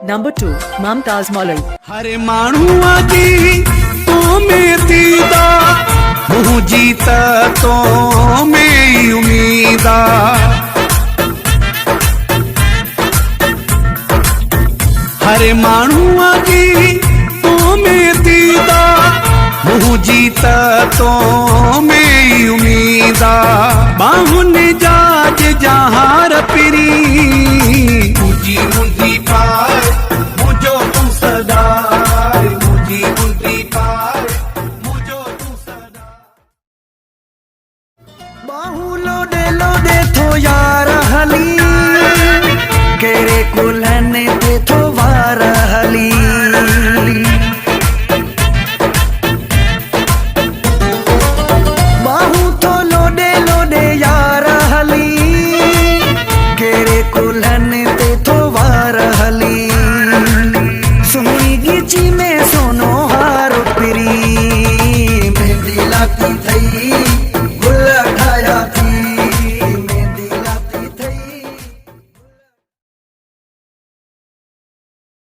Number 2, Mumtaz Malai. हरे माणूआ जी तो में दीदा मुँह जीता तो में उम्मीदा। हरे माणूआ जी तो में दीदा मुँह जीता तो में उम्मीदा। बाहुन जाज जहार पिरी